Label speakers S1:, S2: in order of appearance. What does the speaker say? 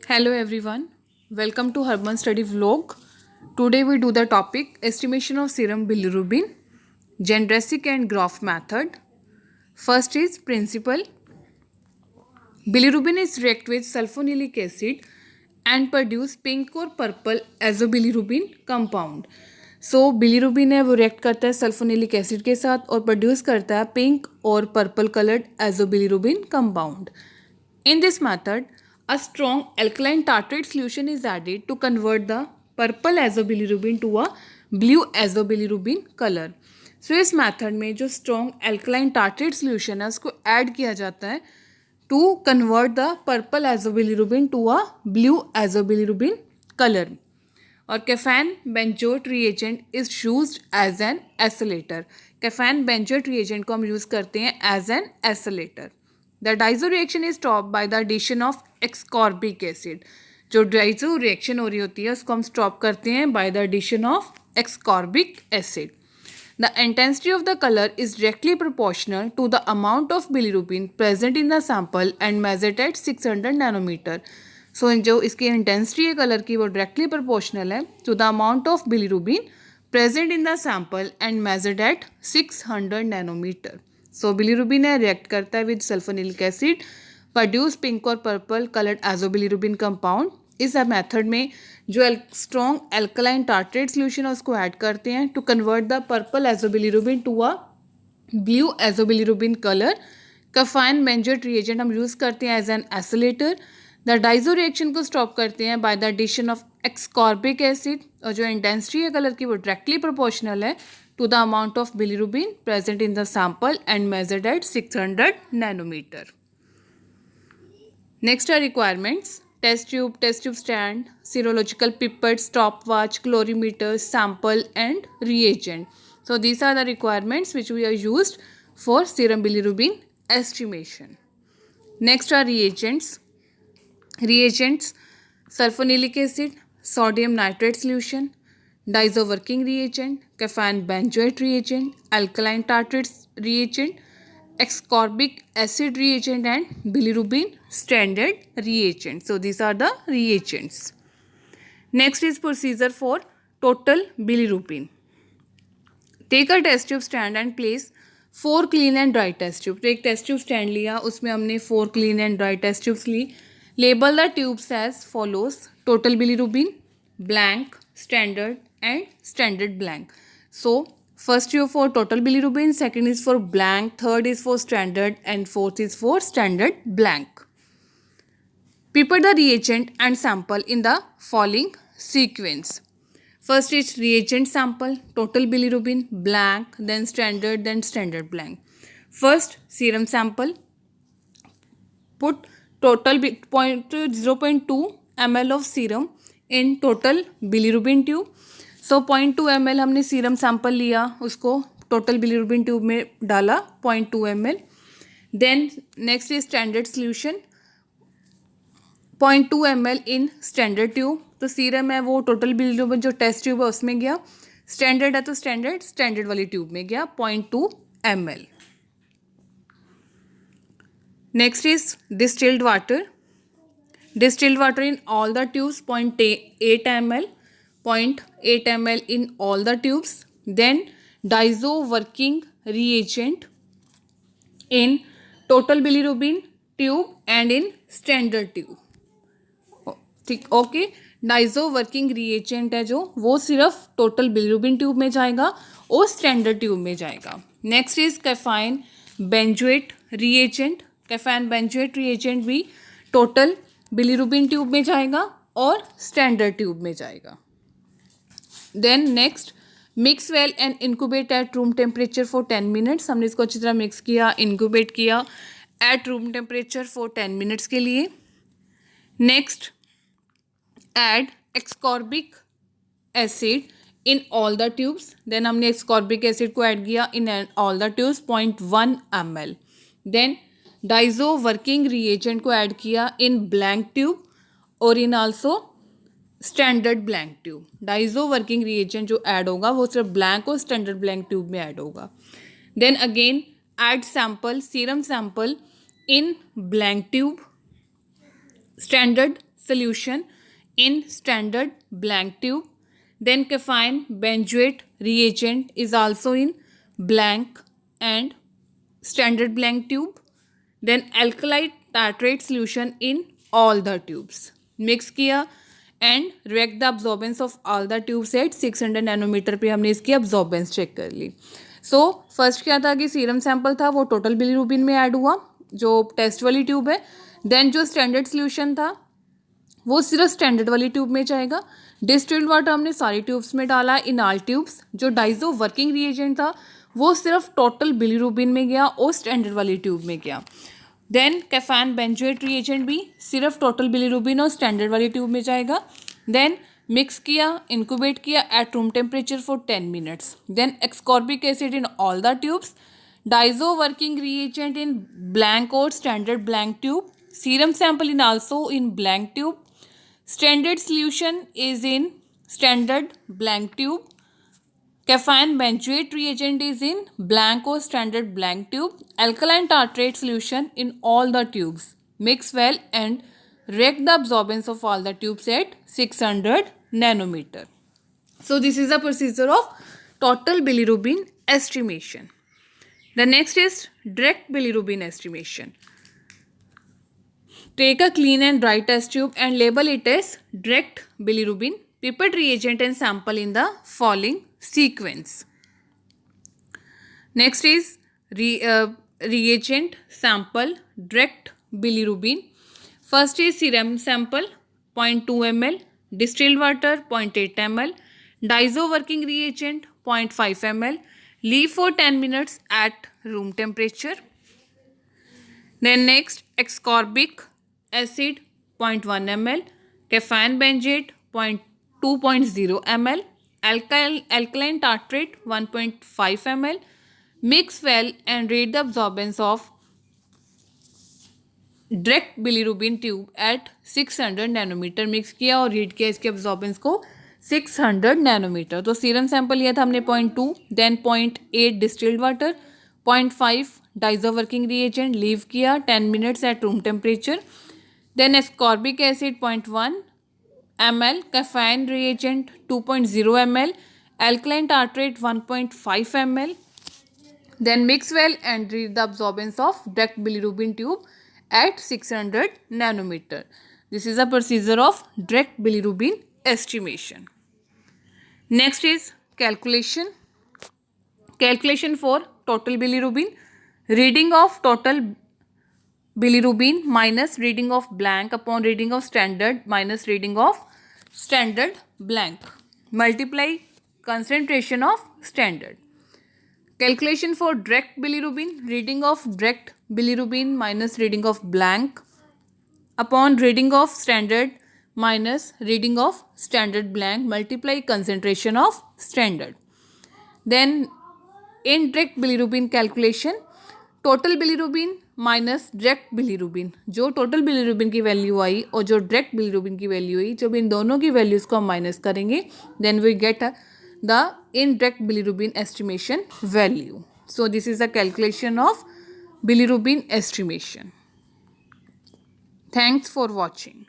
S1: Hello everyone, welcome to Harman Study Vlog. Today we do the topic estimation of serum bilirubin, Jendresic and Groff method. First is principle. Bilirubin is react with sulfonilic acid and produce pink और purple एजोबिलिरुबिन compound. सो bilirubin है वो react करता है सल्फोनिलिक acid के साथ और produce करता है पिंक और purple coloured azobilirubin compound. In this method, a strong alkaline tartrate solution is added to convert the purple azobilirubin to a blue azobilirubin color. So इस मेथड में जो स्ट्रॉन्ग एल्कलाइन टार्ट्रेट सोल्यूशन है उसको add किया जाता है to convert the purple azobilirubin to a blue azobilirubin colour. और caffeine benzoate reagent is used as an accelerator. Caffeine benzoate reagent को हम यूज़ करते हैं as an accelerator. The diazo reaction is stop by the addition of ascorbic acid. जो diazo reaction हो रही होती है उसको हम स्टॉप करते हैं by the addition of ascorbic acid. The intensity of the colour is directly proportional to the amount of bilirubin present in the sample and measured at 600 nanometre. So जो इसकी इंटेंसिटी है कलर की वो directly proportional है to the amount of bilirubin present in the sample and measured at 600 nanometre. So bilirubin है react करता है with sulphanilic acid, produce pink और पर्पल कलर्ड एजोबिलिरुबिन कंपाउंड. इस मेथड में जो स्ट्रॉन्ग एल्कलाइन टार्ट्रेट सोल्यूशन है उसको ऐड करते हैं to convert the purple azobilirubin to a blue azobilirubin colour. Caffeine benzoate reagent हम यूज़ करते हैं as an accelerator. The diazo reaction को स्टॉप करते हैं by the addition of ascorbic acid और जो इंटेंसिटी है कलर की वो डायरेक्टली प्रोपोर्शनल है to the amount of bilirubin present in the sample and measured at 600 nanometer. Next are requirements: test tube stand, serological pipette, stopwatch, colorimeter, sample and reagent. So these are the requirements which we are used for serum bilirubin estimation. Next are reagents. Reagents: sulfonilic acid, sodium nitrate solution, diazo working reagent, caffeine benzoate reagent, alkaline tartrate reagent, ascorbic acid reagent and bilirubin standard reagent. So these are the reagents. Next is procedure for total bilirubin. Take a test tube stand and place 4 clean and dry test tube. तो एक test tube stand लिया, उसमें हमने 4 clean and dry test tubes ली. Label the tubes as follows: total bilirubin, blank, standard and standard blank. So first tube for total bilirubin, second is for blank, third is for standard and fourth is for standard blank. Prepare the reagent and sample in the following sequence. First is reagent sample, total bilirubin, blank, then standard blank. First serum sample, put total 0.2 ml of serum in total bilirubin tube. So 0.2 ml हमने serum sample लिया, उसको total bilirubin tube में डाला 0.2 ml. Then next is standard solution, 0.2 ml in standard tube. तो serum है वो total bilirubin जो test tube है उसमें गया, स्टैंडर्ड है तो स्टैंडर्ड वाली ट्यूब में गया 0.2 ml. Next is distilled water. Distilled water in all the tubes 0.8 ml, 0.8 ml in all the tubes. Then diazo working reagent in total bilirubin tube and in standard tube. ठीक, okay. Dizo working reagent है जो वो सिर्फ total bilirubin tube में जाएगा और standard tube में जाएगा. Next is caffeine benzoate reagent. Caffeine benzoate reagent भी टोटल बिलिरुबिन ट्यूब में जाएगा और स्टैंडर्ड ट्यूब में जाएगा. Then next, mix well and incubate at room temperature for 10 minutes. हमने इसको अच्छी तरह मिक्स किया, इनक्यूबेट किया at room temperature for 10 minutes के लिए. Next, add ascorbic acid in all the tubes. Then हमने एक्सकॉर्बिक एसिड को ऐड किया in all the tubes 0.1 ml. Then diazo working reagent को ऐड किया इन ब्लैंक ट्यूब और in also standard blank tube. Diazo working reagent जो add होगा वो सिर्फ ब्लैंक और स्टैंडर्ड ब्लैंक ट्यूब में ऐड होगा. Then again add sample, serum sample in blank tube, standard solution in standard blank tube. Then caffeine benzoate reagent is also in blank and standard blank tube. Then alkali tartrate solution in all the tubes. Mix किया and react the absorbance of all the tubes at 600 nanometre पे हमने इसकी absorbance check कर ली. So first क्या था कि serum sample था वो टोटल बिलीरुबिन में ऐड हुआ जो टेस्ट वाली ट्यूब है. देन जो स्टैंडर्ड सोल्यूशन था वो सिर्फ स्टैंडर्ड वाली ट्यूब में जाएगा. डिस्टिल्ड वाटर हमने सारी ट्यूब्स में डाला इन ऑल ट्यूब्स. जो डाइजो वर्किंग रिएजेंट था वो सिर्फ टोटल बिलीरुबिन में गया और स्टैंडर्ड वाली ट्यूब में गया. देन कैफाइन बेंजोएट रिएजेंट भी सिर्फ टोटल बिलीरुबिन और स्टैंडर्ड वाली ट्यूब में जाएगा. देन मिक्स किया, इंक्यूबेट किया at room temperature for 10 minutes. Then ascorbic acid in all the tubes. Diazo working reagent in blank और standard blank tube. Serum sample in also in blank tube. Standard solution is in standard blank tube. Caffeine benzoate reagent is in blank or standard blank tube. Alkaline tartrate solution in all the tubes. Mix well and react the absorbance of all the tubes at 600 nanometer. So this is the procedure of total bilirubin estimation. The next is direct bilirubin estimation. Take a clean and dry test tube and label it as direct bilirubin. Pipette reagent and sample in the following sequence. Next is reagent sample direct bilirubin. First is serum sample 0.2 ml, distilled water 0.8 ml, diazo working reagent 0.5 ml. Leave for 10 minutes at room temperature. Then next ascorbic acid 0.1 ml, caffeine benzoate 2.0 ml, alkaline tartrate 1.5 ml. Mix well and read the absorbance of direct bilirubin tube at 600 nanometre. Mix किया और read किया इसके absorbance को 600 nanometre. तो serum sample लिया था हमने 0.2, then 0.8 distilled water, 0.5 diazo working reagent, leave किया 10 minutes at room temperature. Then ascorbic acid 0.1 ml, caffeine reagent 2.0 ml, alkaline tartrate 1.5 ml. Then mix well and read the absorbance of direct bilirubin tube at 600 nanometer. This is a procedure of direct bilirubin estimation. Next is calculation. Calculation for total bilirubin. Reading of total bilirubin minus reading of blank upon reading of standard minus reading of standard blank. Multiply concentration of standard. Calculation for direct bilirubin. Reading of direct bilirubin minus reading of blank upon reading of standard minus reading of standard blank. Multiply concentration of standard. Then in direct bilirubin calculation, total bilirubin minus direct bilirubin. जो total bilirubin की value आई और जो direct bilirubin की value आई, जब इन दोनों की वैल्यूज को हम माइनस करेंगे then we get the indirect bilirubin estimation value. So this is the calculation of bilirubin estimation. Thanks for watching.